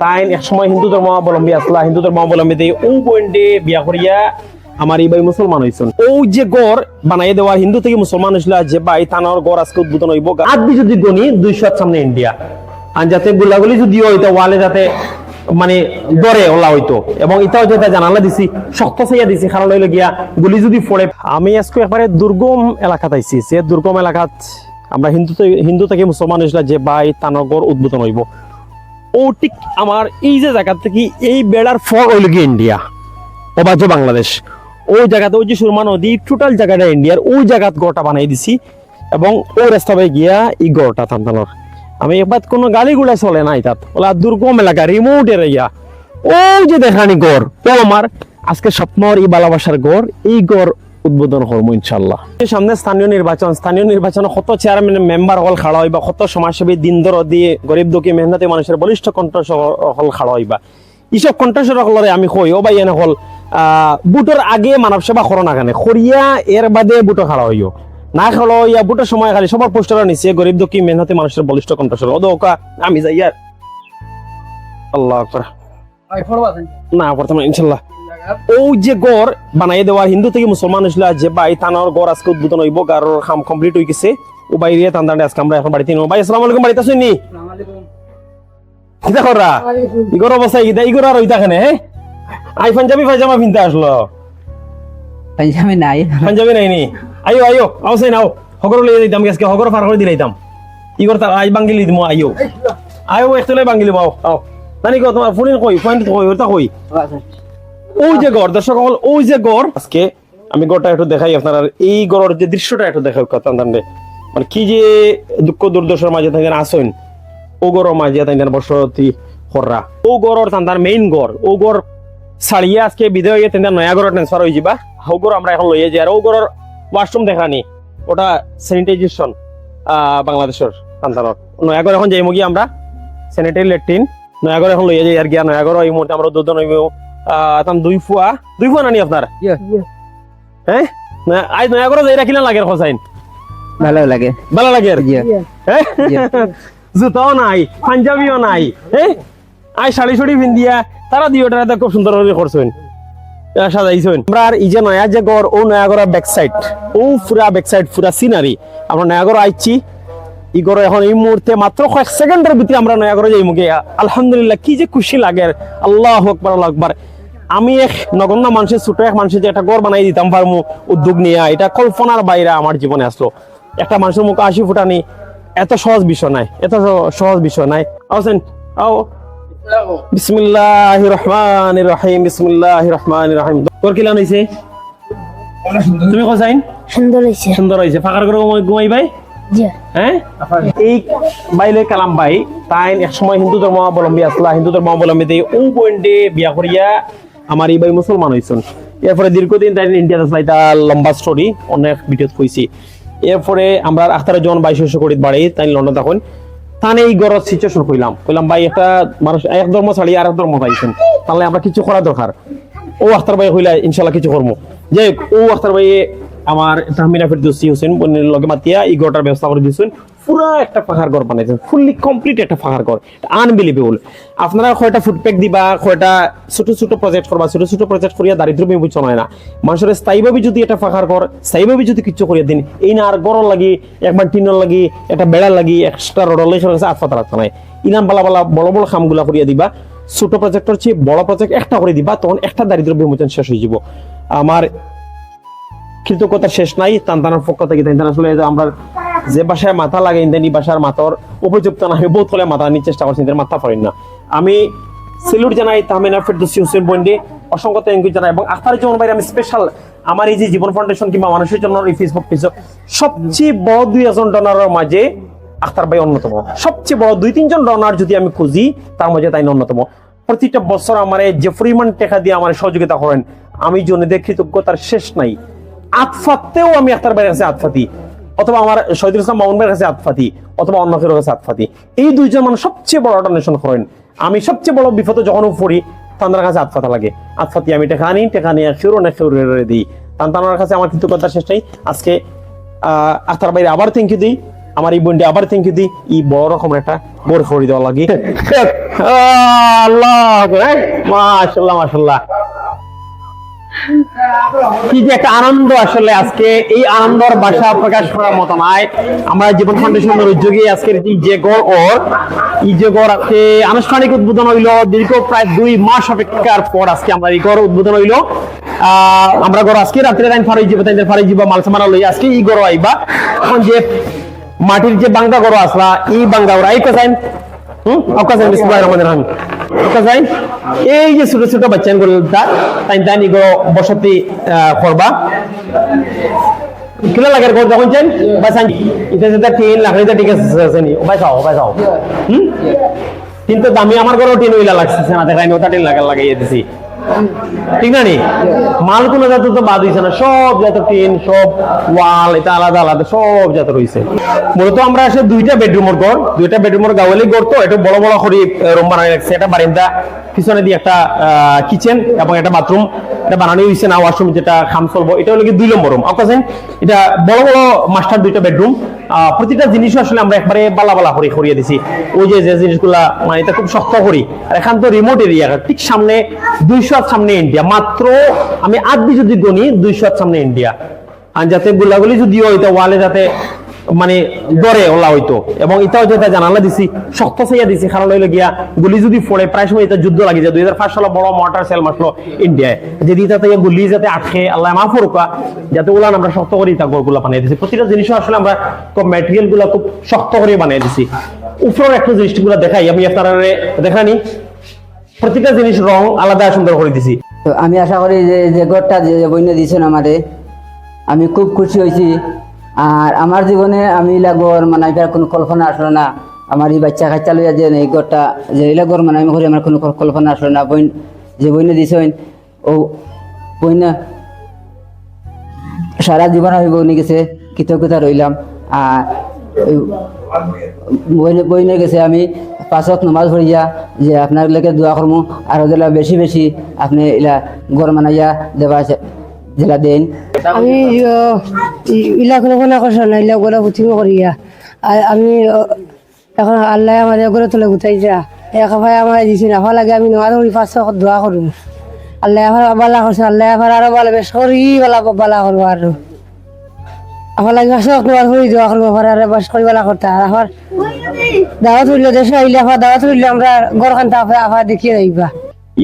তাই এক সময় হিন্দু ধর্মাবলম্বী আসলা, হিন্দু ধর্মাবলম্বী ও বন্ডে বিয়া করিয়া আমার এই ভাই মুসলমান হয়েছেন। ও যে গড় বানাই দেওয়ার হিন্দু থেকে মুসলমান হয়েছিল যে ভাই তানোর গড় আজকে উদ্বোধন হইব। আদি যদি গণি 200 সামনে ইন্ডিয়া আর যাতে গোলাগুলি যদি হইতো ওয়ালে যাতে মানে দরে ওলা হইতো এবং এটাও যেটা জানালা দিছি শক্ত চাইয়া দিছি কারণ হইলে গিয়া গুলি যদি পড়ে। আমি আজকে একবারে দুর্গম এলাকাত আইছি, যে দুর্গম এলাকাত আমরা হিন্দু থেকে মুসলমান হয়েছিল যে ভাই তানোর গড় উদ্বোধন হইব। ও ঠিক আমার এই যে জায়গা থেকে এই বেড়ার ফল হইল গিয়ে ইন্ডিয়া অবাধ্য বাংলাদেশ। ওই জায়গাতে ওই যে সুরমা নদী টোটাল জায়গাটা ইন্ডিয়ার ওই জায়গাত গড়টা বানাই দিছি এবং ওই রাস্তা পাই গিয়া এই গড়টা থামতানোর আমি একবার কোনো গাড়ি গুলা চলে নাই তাত ওলা দুর্গম এলাকা রিমোট এরিয়া। ওই যে দেখানি গড় ও আমার আজকে স্বপ্নর এই ভালোবাসার গড়, এই গড় উদ্বোধন করবো ইনশাল্লাহ। সামনে স্থানীয় নির্বাচন কত চেয়ারম্যান মেম্বার হল খাড়া হইবা, কত সমাজসেবী দিন দর দিয়ে গরিব দুঃখী মেহনতি মানুষের বলিষ্ঠ কণ্ঠস্বর হল খাড়া হইবা। এইসব কণ্ঠস্বর হলরে আমি কই ও ভাই এনে হল বুটোর আগে মানব সেবা করো না কেন খরিয়া এর বাদে বুটো খাড়া হইও না খেলো ইয়া বুটোর সময় খালি সবার পোস্টার নিচ্ছে গরিব দুঃখী মেহনতি মানুষের বলিষ্ঠ কণ্ঠস্বর ওকা আমি যাই আর আল্লাহ আকবার না প্রথমে ইনশাল্লাহ। ও যে গড় বানাই দেওয়ার হিন্দু থেকে মুসলমান হয়েছিল যে ভাই তানোর গড় আজকে উদ্বোধন হইব, গাড়োর কাম কমপ্লিট হয়ে গেছে। ও বাইরে তান্দারে আজকে আমরা এখন বাড়িতে ভাই আসসালামু আলাইকুম বাড়িতে শুনি কিতা করা ইগর অবস্থা কিতা ইগর আর ওইটা কেন হ্যাঁ আই পাঞ্জাবি পায়জামা পিনতে আসলো পাঞ্জাবি নাই নি আইও আইও আওসাই নাও হগর লইয়া দিতাম আজকে হগর পার করে দিলাইতাম ইগর তার আই বাঙ্গিলি দিমু আইও আইও একতলে বাঙ্গিলি বাও আও জানি কো তোমার ফোন কই পয়েন্ট কই ওটা কই ওই যে গড় দর্শক হল ওই যে গড় আজকে আমি গড়টা একটু দেখাই আপনার এই গড়ের যে দৃশ্যটা একটু দেখাই কথা মানে কি যে দুঃখ দুর্দশার মাঝে থাকেন আসেন ও গড়ের মাঝে থাকেন বসতি হররা ও গড়ের তান্দার মেইন গড় ও গড় ছাড়িয়ে আজকে বিদায় হয়ে তান্দার নয়া গড়ের ট্রান্সফার হয়ে যাবা ও গড় আমরা এখন লইয়ে যাই আর ও গড়ের ওয়াশরুম দেখানি ওটা স্যানিটাইজেশন বাংলাদেশের তান্দানোর নয়াগড় এখন যাইমু গিয়ে আমরা স্যানিটারি ল্যাট্রিন নয়াগড় এখন লইয়ে যাই আর গিয়া নয়াগড় এই মুহূর্তে আমরা দুজন হইব দুই ফুয়া নানি আপনার হ্যাঁ আজ নয়া করে যাই রাখিলেন লাগে খসাইন ভালো লাগে হ্যাঁ জুতাও নাই পাঞ্জাবিও নাই হ্যাঁ আই শাড়ি ছড়ি পিন্দিয়া তারা দিওটা খুব সুন্দর ভাবে করছেন সাজাইছেন। আমরা আর এই যে নয়া যে গড় ও নয়াগড় ব্যাক সাইড ও পুরা সিনারি আমরা নয়াগড় আইছি ই গড় এখন এই মুহূর্তে মাত্র কয়েক সেকেন্ডের ভিতরে আমরা নয়াগড়ে যাইমু গিয়া আলহামদুলিল্লাহ কি যে খুশি লাগে আল্লাহু আকবার আল্লাহু আকবার। আমি এক নগণ্য মানুষের ছোট এক মানুষের যে একটা ঘর বানাই দিতাম পারমু উদ্যোগ নিয়ে এটা কল্পনার বাইরে আমার জীবনে আসলো। একটা মানুষের মুখে 80 ফুটানি এত সহজ বিষয় নাই আসেন আও বিসমিল্লাহির রহমানির রহিম বিসমিল্লাহির রহমানির রহিম। তোর কি লান হইছে তুমি কোসাইন সুন্দর হইছে ফাঁকার করে ঘুমাই ভাই হ্যাঁ এই বাইলে কালাম ভাই তাই এক সময় হিন্দু ধর্মাবলম্বী আসলা, হিন্দু ধর্মাবলম্বী ও বন্ডে বিয়া করিয়া আমার এই ভাই মুসলমান হয়েছেন। এরপরে দীর্ঘদিন তাই ইন্ডিয়াতে আসলা, এটা লম্বা স্টোরি অনেক ভিডিও কইছি। এরপরে আমরা আখতারে যখন 22 কোটি বাড়ি তাই লন্ডন তখন তানে এই গড় সিচুয়েশন কইলাম ভাই একটা মানুষ এক ধর্ম ছাড়ি আর এক ধর্ম পাইছেন তাহলে আমরা কিছু করা দরকার। ও আখতার ভাই কইলা ইনশাল্লাহ কিছু করবো যে ও আখতার ভাই আমার তাহমিনা ফেরদৌসী হোসেন বোনের লগে মাতিয়া এই গড়টার ব্যবস্থা করে দিয়েছেন। পুরো একটা পাখার ঘর বানাইছেন, ফুললি কমপ্লিট একটা পাখার ঘর, আনবিলিভেবল। আপনারা কয়টা ফুডপ্যাক দিবা, কয়টা ছোট প্রজেক্ট করবা, ছোট প্রজেক্ট করিয়া দারিদ্র বিমোচন হয় না। মানুষের স্থায়ীভাবে যদি একটা পাখার ঘর স্থায়ীভাবে যদি কিছু করিয়া দিন এই না আর গড় লাগি একবার টিনের লাগি একটা বেড়া লাগি এক্সট্রা রডলে আটফাতা রাখতে নাই। ইনাম বড় বড় খামগুলা করিয়া দিবা, ছোট প্রজেক্টর চেয়ে বড় প্রজেক্ট একটা করে দিবা, তখন একটা দারিদ্র বিমোচন শেষ হয়ে যাব। আমার কৃতজ্ঞতা শেষ নাই তান্তানার পক্ষ থেকে। আসলে আমরা যে বাসায় মাথা লাগে ইন্দানি বাসার মাথার উপযুক্ত না, আমি বহুত হলে মাথা নিয়ে চেষ্টা করছি, মাথা পড়েন না। আমি সেলুট জানাই তাহমিনা ফেরদৌসী হোসেন বন্ডে, অসংখ্য থ্যাংক ইউ জানাই। এবং আখতার জীবন ভাই আমি স্পেশাল আমার এই যে জীবন ফাউন্ডেশন কিংবা মানুষের জন্য এই ফেসবুক পেজ সবচেয়ে বড় 2 জন ডোনারের মাঝে আখতার ভাই অন্যতম। সবচেয়ে বড় 2-3 জন ডোনার যদি আমি খুঁজি তার মাঝে তাই অন্যতম। প্রতিটা বছর আমার যে পরিমাণ টাকা দিয়ে আমার সহযোগিতা করেন আমি জনদের কৃতজ্ঞতার শেষ নাই। আতফাতেও আমি আখতার ভাইয়ের কাছে আতফাতি, অথবা আমার শহীদুল ইসলাম মামুন ভাইয়ের কাছে আতফাতি, অথবা অন্য কারোর কাছে আতফাতি। এই 2 জন মানুষ সবচেয়ে বড় ডোনেশন করেন। আমি সবচেয়ে বড় বিপদে যখন পড়ি তাদের কাছে আতফাতা লাগে, আতফাতি আমি টাকা নিয়ে খেউরে দিই। তার কাছে আমার কৃতজ্ঞতার শেষ নেই। আজকে আখতার ভাইয়ের আবার থ্যাংক ইউ দিই, আমার এই বোনটি আবার থ্যাংক ইউ দিই। এই বড় রকমের একটা গোর খড়ি দেওয়া লাগি আল্লাহ মাশাআল্লাহ মাশাআল্লাহ কি যে একটা আনন্দ আসলে আজকে এই আনন্দের ভাষা প্রকাশ করার মতো নয় আমরা জীবন ফাউন্ডেশনের উদ্যোগে আজকের এই যে গড় আজকে আনুষ্ঠানিক উদ্বোধন হইলো দীর্ঘ প্রায় 2 মাস অপেক্ষার পর আজকে আমরা এই গড় উদ্বোধন হইলো আমরা গড় আজকে রাত্রে লাইন ফারাই যাব মালসামানা লই আজকে এই গড় আইবা এখন যে মাটির যে বাংলা গড় আসলা এই বাংলা ওরা এই কাজাইন বিসমিল্লাহির রহমানির রহিম কাজাইন এই যে ছোট ছোট বাচ্চা গুলো তাই নিগো বসতি করবা কিলা লাগার গড় যখন চাই বাসান এটা যেটা 3 লাখ এটা ঠিক আছে নি বাসাও কিন্তু দামি আমার গড় 3 হইলা লাগছে না দেখাই ওটা 3 লাখ লাগাইয়ে দিছি ঠিক না নি মাল কোন জাত তো বাদ হইছে না সব যত টিন সব ওয়াল এটা আলাদা আলাদা সব যত রইছে মূলত আমরা আসলে দুইটা বেডরুমের গাওয়ালি ঘর তো এটা বড় বড় করে রুম বানাই রাখছে এটা বারান্দা পিছনে দিয়ে একটা কিচেন এবং একটা বাথরুম এটা বানানো হইছে না ওয়াশরুম যেটা খাম চলবো এটা হলো কি 2 নম্বর রুম আপনাদের এটা বড় বড় মাস্টার দুইটা বেডরুম প্রতিটা জিনিস আসলে আমরা একবারে বালা করে করিয়ে দিছি ওই যে জিনিসগুলা মানে এটা খুব শক্ত করি আর এখান তো রিমোট এরিয়া ঠিক সামনে 200 হাত সামনে ইন্ডিয়া মাত্র আমি আদি যদি গনি 200 হাত সামনে ইন্ডিয়া আর যাতে গোলাগুলি যদি হয় এটা ওয়ালে যাতে মানে দরে ওলা হইতো এবং এটাও যেটা জানালা দিছি শক্ত চাইয়া দিছি কারণ হইলো গিয়া গুলি যদি পড়ে প্রায় সময় এটা যুদ্ধ লাগি যায় 2005 সালে বড় মর্টার সেল মাসলো ইন্ডিয়ায় যদি এটা থেকে গুলি যাতে আটকে আল্লাহ মাফ করুকা যাতে ওলা আমরা শক্ত করে এটা গোলগুলা বানিয়ে দিছি প্রতিটা জিনিস আসলে আমরা খুব ম্যাটেরিয়াল গুলা খুব শক্ত করে বানিয়ে দিছি উপরের একটা জিনিসগুলো দেখাই আমি আপনারা দেখানি প্রতিটা জিনিস রং আলাদা সুন্দর করে দিছি তো আমি আশা করি যে ঘরটা যে বইনে দিয়েছেন আমাদের আমি খুব খুশি হয়েছি আর আমার জীবনে আমি লাগর মানে কোনো কল্পনা আসলো না আমার এই বাচ্চা কাচ্চা লইয়া যে এই ঘরটা যে লাগর মানে আমি করি আমার কোনো কল্পনা আসলো না বইন যে বইনে দিয়েছেন ও বইনা সারা জীবন আমি বইনে গেছে কৃতজ্ঞতা রইলাম আর বইনে গেছে আমি 5 ওয়াক্ত নামাজ পড়িয়া যে আপনার লেগে দোয়া করবো আর ওদের বেশি বেশি আপনি ইলা গড় মানাইয়া দেবা জেলা দেন আমি ইলা কোনো করছো না ইলা গড়া পুথিও করিয়া আর আমি এখন আল্লাহ আমাদের গড়ে তোলে গুটাই যা এক ভাই আমার দিছি না ভালো লাগে আমি নামাজ পড়ি 5 ওয়াক্ত দোয়া করবো আল্লাহ বালা করছে আল্লাহ আরো ভালো বেশ করি বালা করবো আর আমার লাগে সব তোমার হয়ে যাওয়া করবো আর বাস করি বেলা করতে আর আমার দাওয়াত হইলো দেশে আইলে আবার দাওয়াত হইলে আমরা গড়খানটা আবার দেখিয়ে যাইবা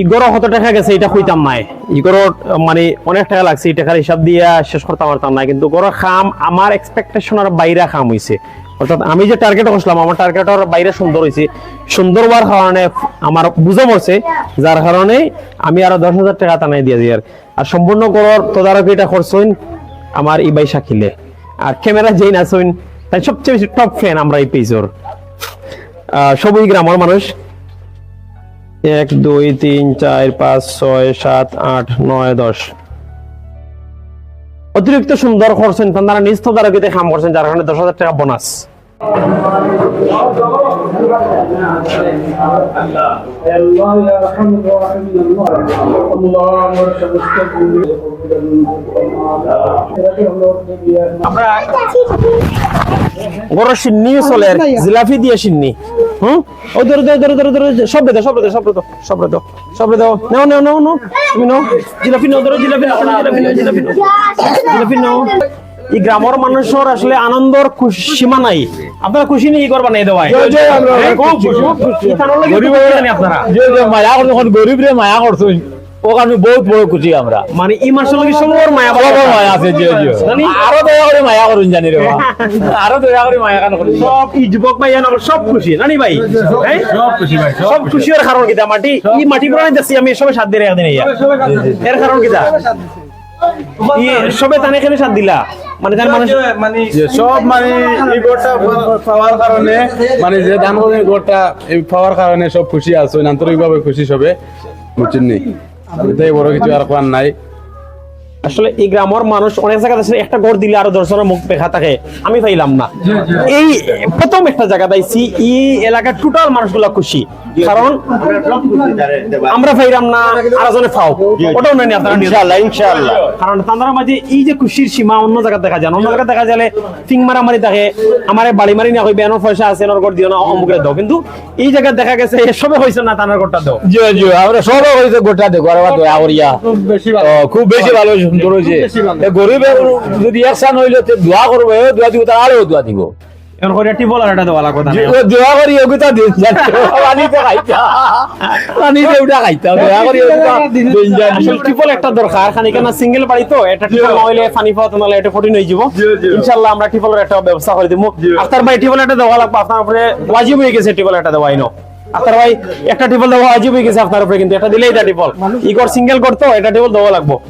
ইগরো কত টাকা গেছে এটা কইতাম নাই ইগরো মানে অনেক টাকা লাগছে এই টাকার হিসাব দিয়া শেষ করতে পারতাম না কিন্তু গরো খাম আমার এক্সপেকটেশনের বাইরে খাম হইছে অর্থাৎ আমি যে টার্গেট করছিলাম আমার টার্গেটের বাইরে সুন্দর হইছে সুন্দর হওয়ার কারণে আমার বুঝা পড়ছে যার কারণে আমি আরো 10,000 টাকা টানাই দিয়ে দিই আর সম্পূর্ণ গরোর তদারকি এটা করছইন আমার এই ভাই শাকিলে আর ক্যামেরা যেই নাছইন তাই সবচেয়ে বেশি টপ ফ্যান আমরা এই পেজর সবই গ্রামের মানুষ 1 2 3 4 5 6 7 8 9 10 অতিরিক্ত সুন্দর করছেন তারা নিজ তদারকিতে কাম করছেন যার কারণে 10,000 টাকা বোনাস আমরা গরো সিন্নি চলে জিলাপি দিয়ে সিন্নি ও ধরো সব দাও নাও তুমি নাও জিলাপি নাও ধরো জিলাপি নাও এই গ্রামের মানুষের আসলে আনন্দর সীমা নাই আপনারা খুশি নেই করবা নাই দেওয়ায় আপনারা গরিব রে মায়া করছো ও কারণে বহুত বড় খুশি আমরা মানে এই মাসের লগে সবার মায়া মায়া আছে আরো দয়া করে মায়া করুন জানি রে আরো দয়া করে মায়া কেন করুন সব এই যুবক ভাই সব খুশি নানি ভাই সব খুশি ভাই সব খুশি এর কারণ কিটা মাটি এই মাটি পুরাই যাচ্ছি আমি সবাই সাথ দিয়ে রেখে দিন এর কারণ কিটা সবে তানে এখানে সাথ দিলা মানে তার মানুষ মানে সব মানে এই গোটা পাওয়ার কারণে মানে যে ধান করে গোটা এই পাওয়ার কারণে সব খুশি আছে আন্তরিকভাবে খুশি সবে বুঝছেন নি এটাই বড় কিছু আর কোয়ার নাই আসলে এই গ্রামের মানুষ অনেক জায়গা আছে একটা ঘর দিলে আরো 10 জনের মুখ দেখা থাকে, আমি পাইলাম না। এই প্রথম একটা জায়গা পাইছি, এই এলাকার টোটাল মানুষগুলা খুশি, কারণ আমরা পাইলাম না আর জনে পাও, ওটাও নেই আপনারা ইনশাআল্লাহ ইনশাআল্লাহ। কারণ তাদের মাঝে এই যে খুশির সীমা অন্য জায়গা দেখা যায় না, অন্য জায়গা দেখা গেলে ফিং মারামারি থাকে, আমারে বাড়ি মারি না কইবে এনো পয়সা আছে এনোর ঘর দিও না অমুকরে দাও, কিন্তু এই জায়গা দেখা গেছে এসবে হইছে না তানার ঘরটা দাও। জি জি আমরা সবাই হইছে গোটা দে গরবা তো আগরিয়া খুব বেশি ভালো সুন্দর হইছে। গরিবের যদি একসান হইলে তে দোয়া করবে, দোয়া দিব তার আরো দোয়া দিব। এখন করে টিবল আর এটা দেওয়া লাগবে না, দোয়া করি ওগুতা দিন পানিতে খাইতা, পানিতে উঠা খাইতা, দোয়া করি ওগুতা দিন জানি। আসলে টিবল একটা দরকার, খানি কেন সিঙ্গেল বাড়ি তো এটা টিবল না হইলে পানি পাওয়া তো নালে এটা কঠিন হয়ে যাব। ইনশাআল্লাহ আমরা টিবলের একটা ব্যবস্থা করে দিব। আফতার ভাই টিবল একটা দেওয়া লাগবে আপনার উপরে, ওয়াজিব হয়ে গেছে টিবল একটা দেওয়া ইনো। আফতার ভাই একটা টিবল দেওয়া ওয়াজিব হয়ে গেছে আপনার উপরে, কিন্তু এটা দিলেই এটা টিবল, ইগর সিঙ্গেল করতো এটা টিবল দেওয়া লাগবে।